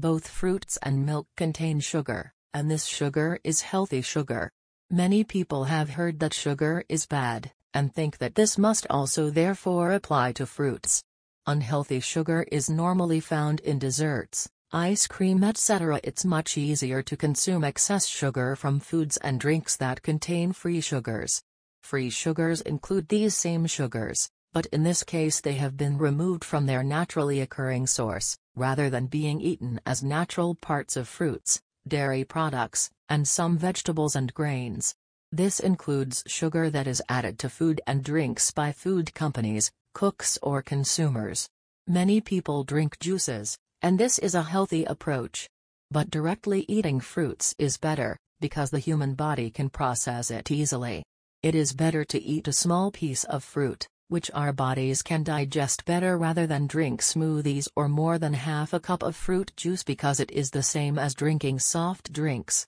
Both fruits and milk contain sugar, and this sugar is healthy sugar. Many people have heard that sugar is bad, and think that this must also therefore apply to fruits. Unhealthy sugar is normally found in desserts, ice cream, etc. It's much easier to consume excess sugar from foods and drinks that contain free sugars. Free sugars include these same sugars, but in this case they have been removed from their naturally occurring source, rather than being eaten as natural parts of fruits, dairy products, and some vegetables and grains. This includes sugar that is added to food and drinks by food companies, cooks or consumers. Many people drink juices, and this is a healthy approach. But directly eating fruits is better, because the human body can process it easily. It is better to eat a small piece of fruit, which our bodies can digest better, rather than drink smoothies or more than half a cup of fruit juice, because it is the same as drinking soft drinks.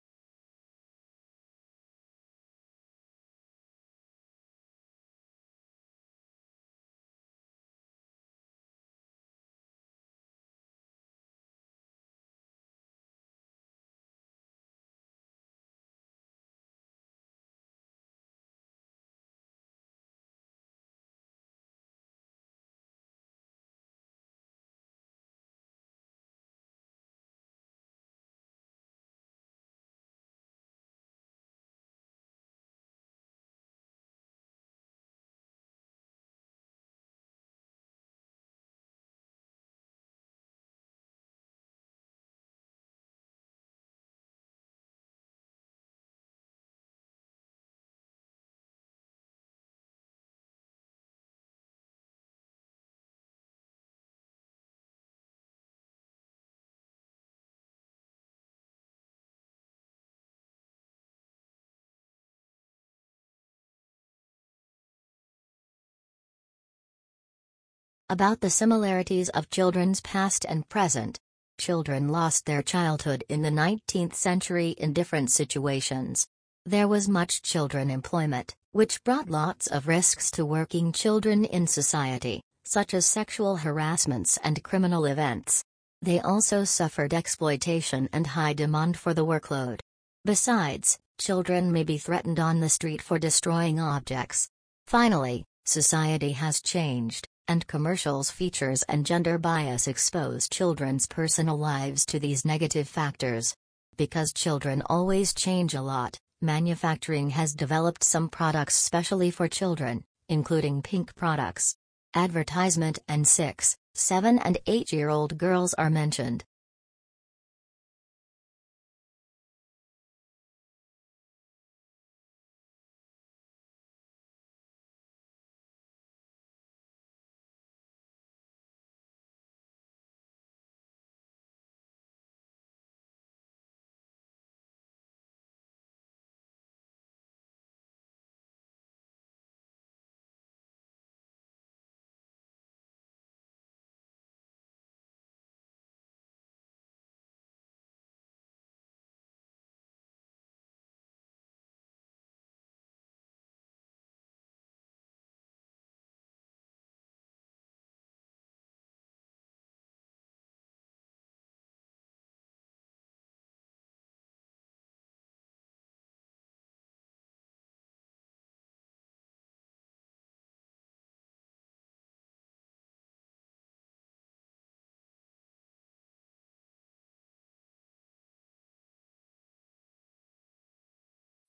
About the similarities of children's past and present. Children lost their childhood in the 19th century in different situations. There was much children employment, which brought lots of risks to working children in society, such as sexual harassments and criminal events. They also suffered exploitation and high demand for the workload. Besides, children may be threatened on the street for destroying objects. Finally, society has changed, and commercials' features and gender bias expose children's personal lives to these negative factors. Because children always change a lot, manufacturing has developed some products specially for children, including pink products. Advertisement and 6, 7 and 8-year-old girls are mentioned.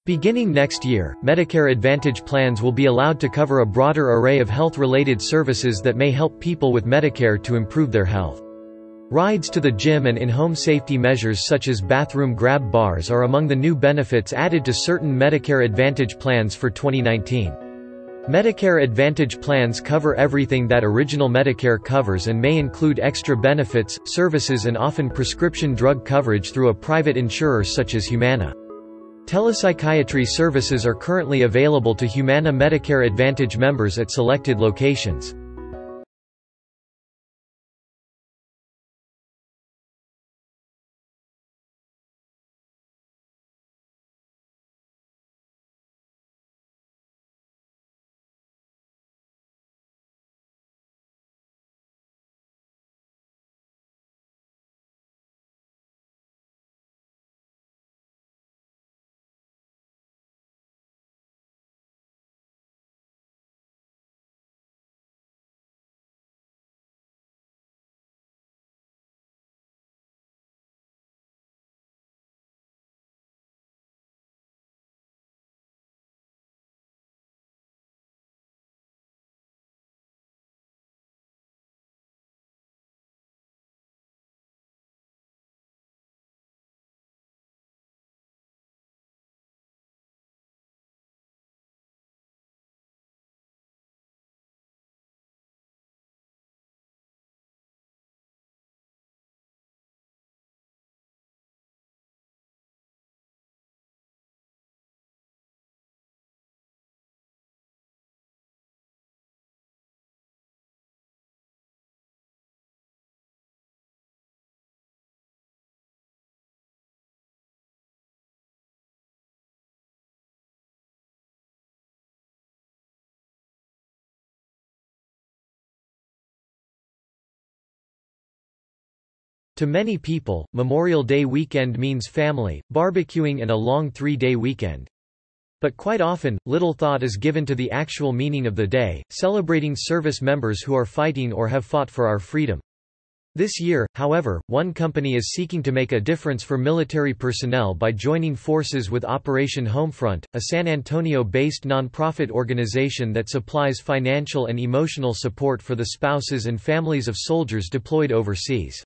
Beginning next year, Medicare Advantage plans will be allowed to cover a broader array of health-related services that may help people with Medicare to improve their health. Rides to the gym and in-home safety measures such as bathroom grab bars are among the new benefits added to certain Medicare Advantage plans for 2019. Medicare Advantage plans cover everything that original Medicare covers and may include extra benefits, services and often prescription drug coverage through a private insurer such as Humana. Telepsychiatry services are currently available to Humana Medicare Advantage members at selected locations. To many people, Memorial Day weekend means family, barbecuing and a long 3-day weekend. But quite often, little thought is given to the actual meaning of the day, celebrating service members who are fighting or have fought for our freedom. This year, however, one company is seeking to make a difference for military personnel by joining forces with Operation Homefront, a San Antonio-based nonprofit organization that supplies financial and emotional support for the spouses and families of soldiers deployed overseas.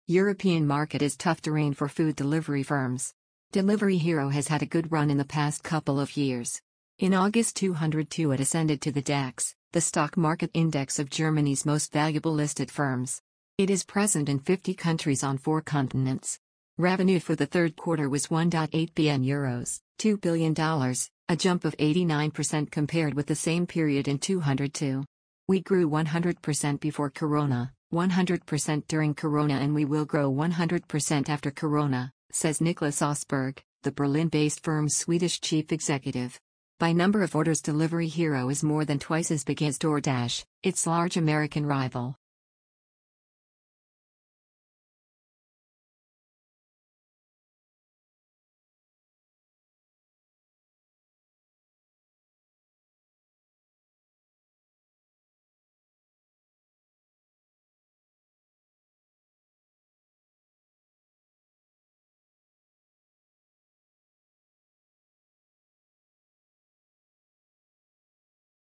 European market is tough terrain for food delivery firms. Delivery Hero has had a good run in the past couple of years. In August 2002 it ascended to the DAX, the stock market index of Germany's most valuable listed firms. It is present in 50 countries on 4 continents. Revenue for the third quarter was €1.8 billion, $2 billion, a jump of 89% compared with the same period in 2002. We grew 100% before Corona, 100% during Corona, and we will grow 100% after Corona, says Niklas Osberg, the Berlin-based firm's Swedish chief executive. By number of orders, Delivery Hero is more than twice as big as DoorDash, its large American rival.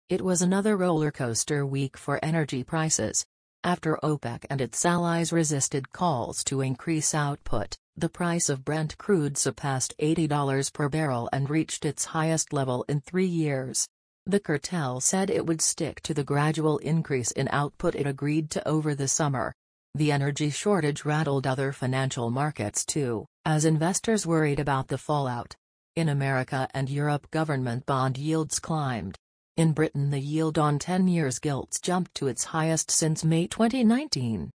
It was another roller coaster week for energy prices. After OPEC and its allies resisted calls to increase output, the price of Brent crude surpassed $80 per barrel and reached its highest level in 3 years. The cartel said it would stick to the gradual increase in output it agreed to over the summer. The energy shortage rattled other financial markets too, as investors worried about the fallout. In America and Europe, government bond yields climbed. In Britain, the yield on 10 years gilts jumped to its highest since May 2019.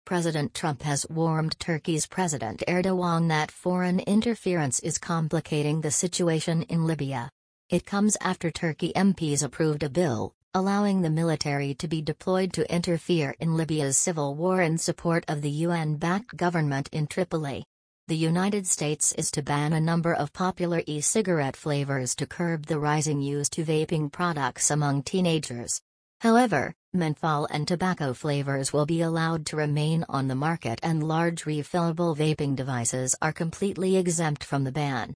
President Trump has warned Turkey's President Erdogan that foreign interference is complicating the situation in Libya. It comes after Turkey MPs approved a bill, allowing the military to be deployed to interfere in Libya's civil war in support of the UN-backed government in Tripoli. The United States is to ban a number of popular e-cigarette flavors to curb the rising use to vaping products among teenagers. However, menthol and tobacco flavors will be allowed to remain on the market, and large refillable vaping devices are completely exempt from the ban.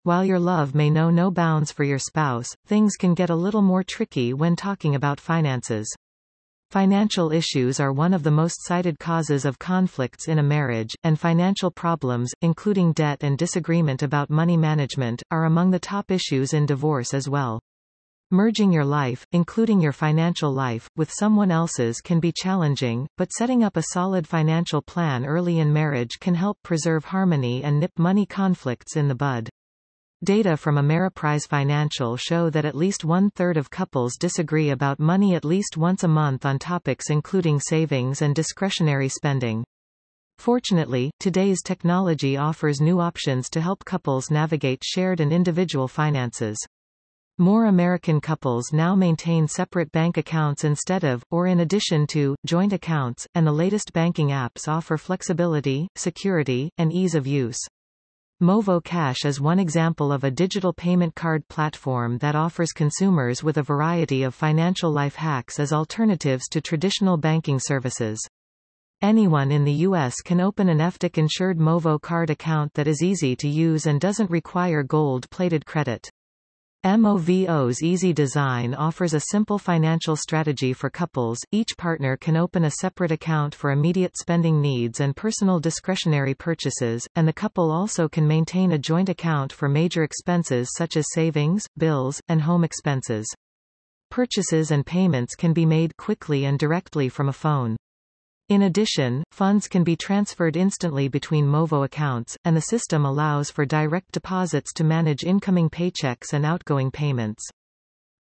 While your love may know no bounds for your spouse, things can get a little more tricky when talking about finances. Financial issues are one of the most cited causes of conflicts in a marriage, and financial problems, including debt and disagreement about money management, are among the top issues in divorce as well. Merging your life, including your financial life, with someone else's can be challenging, but setting up a solid financial plan early in marriage can help preserve harmony and nip money conflicts in the bud. Data from Ameriprise Financial show that at least one-third of couples disagree about money at least once a month on topics including savings and discretionary spending. Fortunately, today's technology offers new options to help couples navigate shared and individual finances. More American couples now maintain separate bank accounts instead of, or in addition to, joint accounts, and the latest banking apps offer flexibility, security, and ease of use. Movo Cash is one example of a digital payment card platform that offers consumers with a variety of financial life hacks as alternatives to traditional banking services. Anyone in the U.S. can open an FDIC-insured Movo card account that is easy to use and doesn't require gold-plated credit. Movo's easy design offers a simple financial strategy for couples. Each partner can open a separate account for immediate spending needs and personal discretionary purchases, and the couple also can maintain a joint account for major expenses such as savings, bills, and home expenses. Purchases and payments can be made quickly and directly from a phone. In addition, funds can be transferred instantly between Movo accounts, and the system allows for direct deposits to manage incoming paychecks and outgoing payments.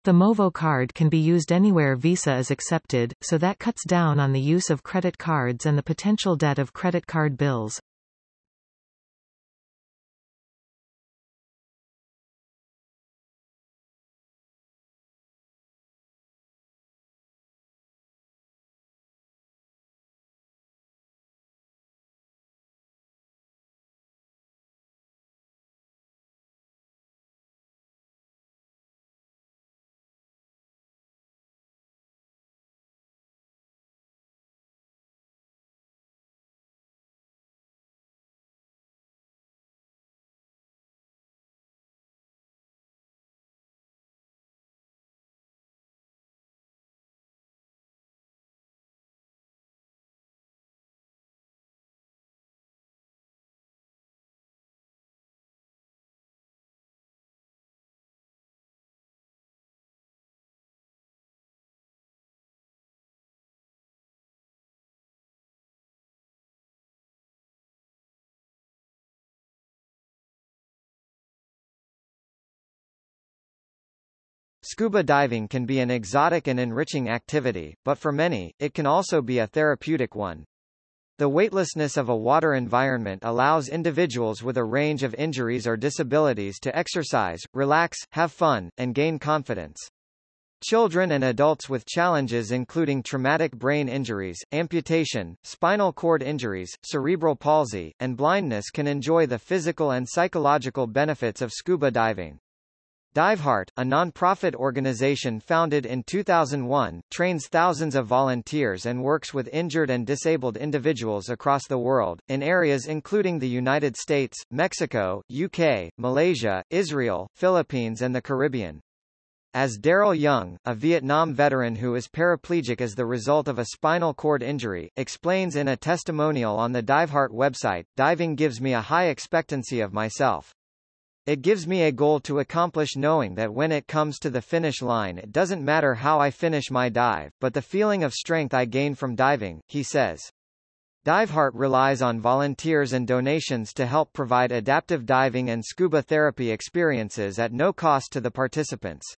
The Movo card can be used anywhere Visa is accepted, so that cuts down on the use of credit cards and the potential debt of credit card bills. Scuba diving can be an exotic and enriching activity, but for many, it can also be a therapeutic one. The weightlessness of a water environment allows individuals with a range of injuries or disabilities to exercise, relax, have fun, and gain confidence. Children and adults with challenges including traumatic brain injuries, amputation, spinal cord injuries, cerebral palsy, and blindness can enjoy the physical and psychological benefits of scuba diving. DiveHeart, a non-profit organization founded in 2001, trains thousands of volunteers and works with injured and disabled individuals across the world, in areas including the United States, Mexico, UK, Malaysia, Israel, Philippines and the Caribbean. As Daryl Young, a Vietnam veteran who is paraplegic as the result of a spinal cord injury, explains in a testimonial on the DiveHeart website, "Diving gives me a high expectancy of myself. It gives me a goal to accomplish, knowing that when it comes to the finish line it doesn't matter how I finish my dive, but the feeling of strength I gain from diving," he says. DiveHeart relies on volunteers and donations to help provide adaptive diving and scuba therapy experiences at no cost to the participants.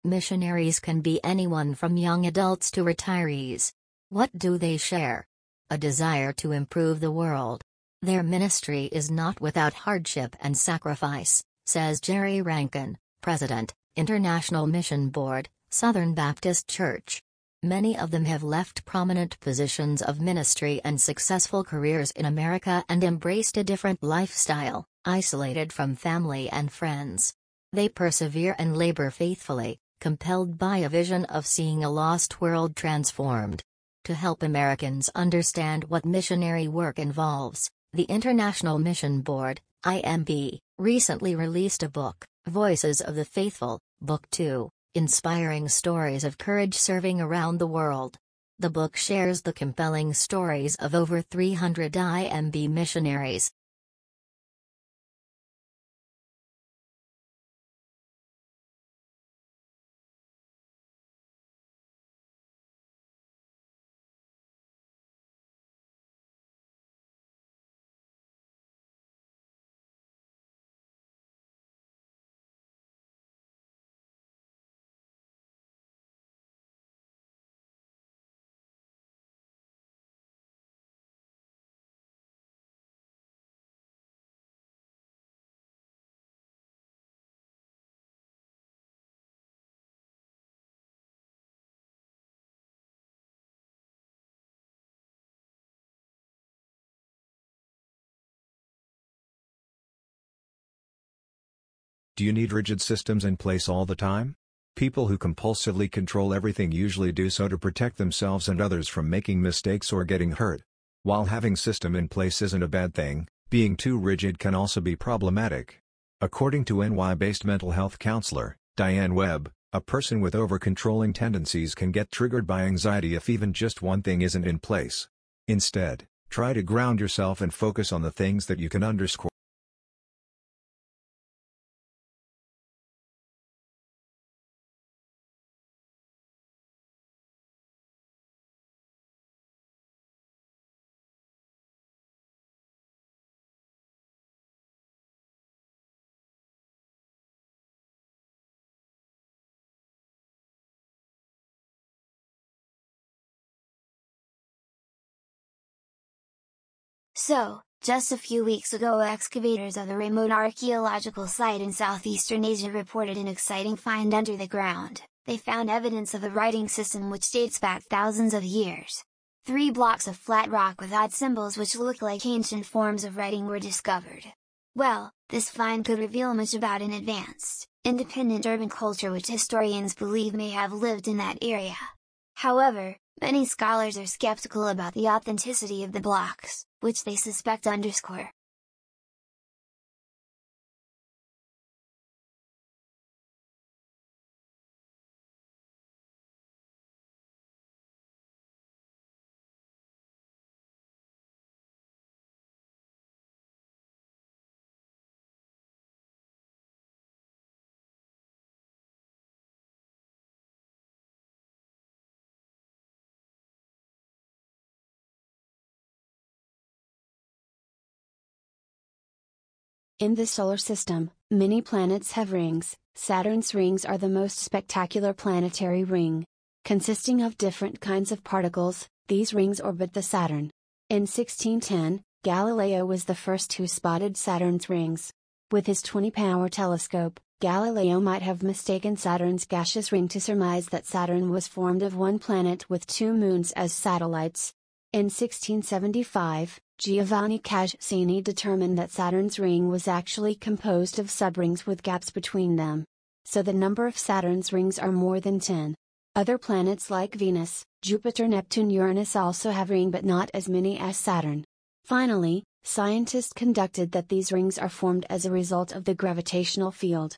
Missionaries can be anyone from young adults to retirees. What do they share? A desire to improve the world. Their ministry is not without hardship and sacrifice, says Jerry Rankin, President, International Mission Board, Southern Baptist Church. Many of them have left prominent positions of ministry and successful careers in America and embraced a different lifestyle, isolated from family and friends. They persevere and labor faithfully, compelled by a vision of seeing a lost world transformed. To help Americans understand what missionary work involves, the International Mission Board, IMB, recently released a book, Voices of the Faithful, Book 2. Inspiring stories of courage serving around the world. The book shares the compelling stories of over 300 IMB missionaries. Do you need rigid systems in place all the time? People who compulsively control everything usually do so to protect themselves and others from making mistakes or getting hurt. While having system in place isn't a bad thing, being too rigid can also be problematic. According to NY-based mental health counselor, Diane Webb, a person with over-controlling tendencies can get triggered by anxiety if even just one thing isn't in place. Instead, try to ground yourself and focus on the things that you can underscore. So, just a few weeks ago excavators of a remote archaeological site in Southeastern Asia reported an exciting find under the ground. They found evidence of a writing system which dates back thousands of years. 3 blocks of flat rock with odd symbols which look like ancient forms of writing were discovered. Well, this find could reveal much about an advanced, independent urban culture which historians believe may have lived in that area. However, many scholars are skeptical about the authenticity of the blocks, which they suspect underscore. In the Solar System, many planets have rings. Saturn's rings are the most spectacular planetary ring. Consisting of different kinds of particles, these rings orbit the Saturn. In 1610, Galileo was the first who spotted Saturn's rings. With his 20-power telescope, Galileo might have mistaken Saturn's gaseous ring to surmise that Saturn was formed of one planet with 2 moons as satellites. In 1675, Giovanni Cassini determined that Saturn's ring was actually composed of subrings with gaps between them. So the number of Saturn's rings are more than 10. Other planets like Venus, Jupiter, Neptune, Uranus also have rings but not as many as Saturn. Finally, scientists conducted that these rings are formed as a result of the gravitational field.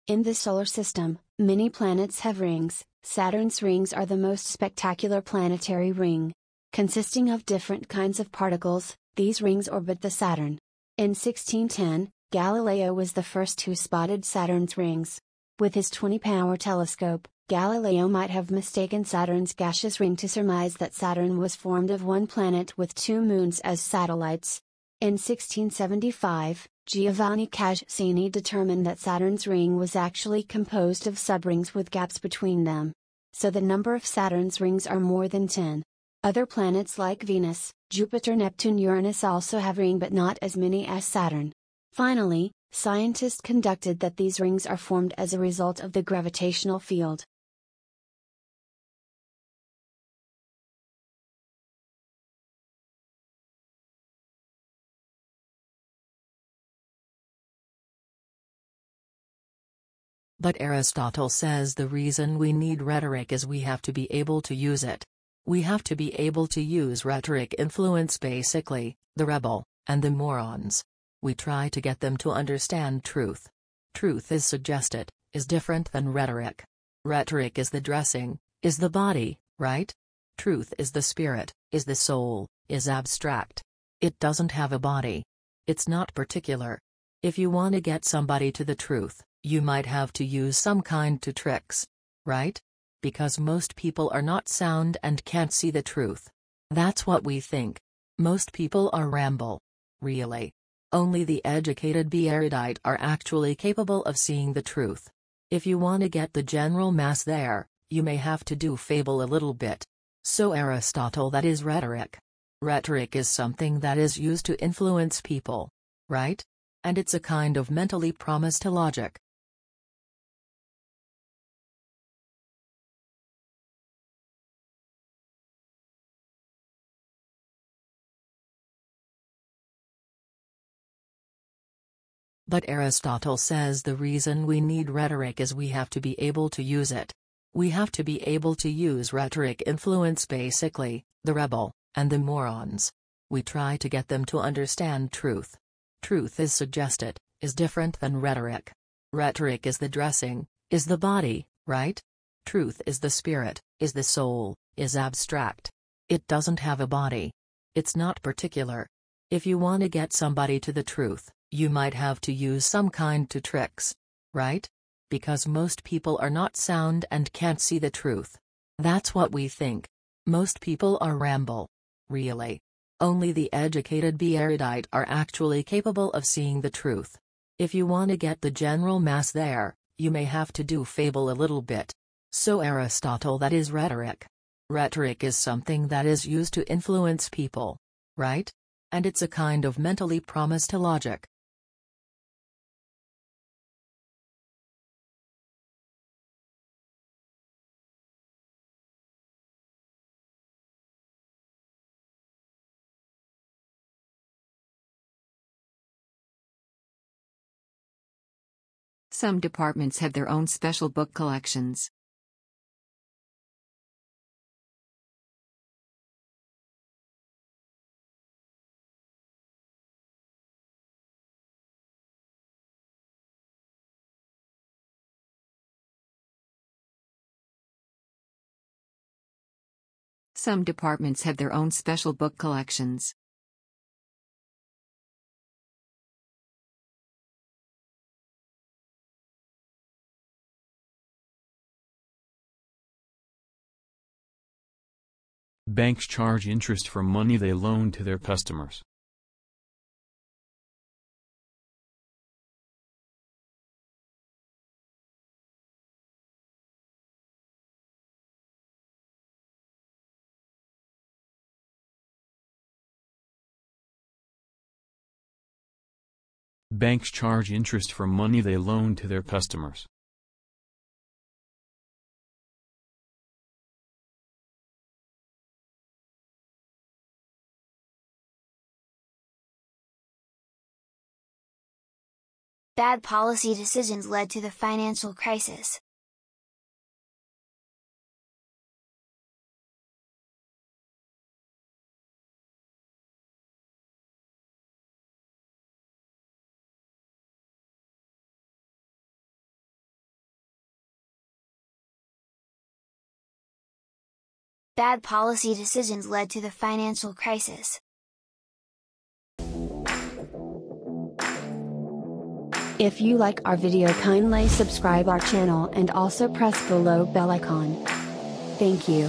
In the Solar System, many planets have rings. Saturn's rings are the most spectacular planetary ring. Consisting of different kinds of particles, these rings orbit the Saturn. In 1610, Galileo was the first who spotted Saturn's rings. With his 20-power telescope, Galileo might have mistaken Saturn's gaseous ring to surmise that Saturn was formed of one planet with two moons as satellites. In 1675, Giovanni Cassini determined that Saturn's ring was actually composed of subrings with gaps between them. So the number of Saturn's rings are more than 10. Other planets like Venus, Jupiter, Neptune, Uranus also have rings but not as many as Saturn. Finally, scientists conducted that these rings are formed as a result of the gravitational field. But Aristotle says the reason we need rhetoric is we have to be able to use it. We have to be able to use rhetoric influence basically, the rebel, and the morons. We try to get them to understand truth. Truth is suggested, is different than rhetoric. Rhetoric is the dressing, is the body, right? Truth is the spirit, is the soul, is abstract. It doesn't have a body. It's not particular. If you want to get somebody to the truth, you might have to use some kind of tricks. Right? Because most people are not sound and can't see the truth. That's what we think. Most people are ramble. Really. Only the educated be erudite are actually capable of seeing the truth. If you want to get the general mass there, you may have to do fable a little bit. So Aristotle, that is rhetoric. Rhetoric is something that is used to influence people. Right? And it's a kind of mentally promised logic. But Aristotle says the reason we need rhetoric is we have to be able to use it. We have to be able to use rhetoric influence basically, the rebel, and the morons. We try to get them to understand truth. Truth is suggested, is different than rhetoric. Rhetoric is the dressing, is the body, right? Truth is the spirit, is the soul, is abstract. It doesn't have a body. It's not particular. If you want to get somebody to the truth, you might have to use some kind of tricks. Right? Because most people are not sound and can't see the truth. That's what we think. Most people are ramble. Really. Only the educated be erudite are actually capable of seeing the truth. If you want to get the general mass there, you may have to do fable a little bit. So Aristotle, that is rhetoric. Rhetoric is something that is used to influence people. Right? And it's a kind of mentally promised logic. Some departments have their own special book collections. Some departments have their own special book collections. Banks charge interest for money they loan to their customers. Banks charge interest for money they loan to their customers. Bad policy decisions led to the financial crisis. Bad policy decisions led to the financial crisis. If you like our video, kindly subscribe our channel and also press below bell icon. Thank you.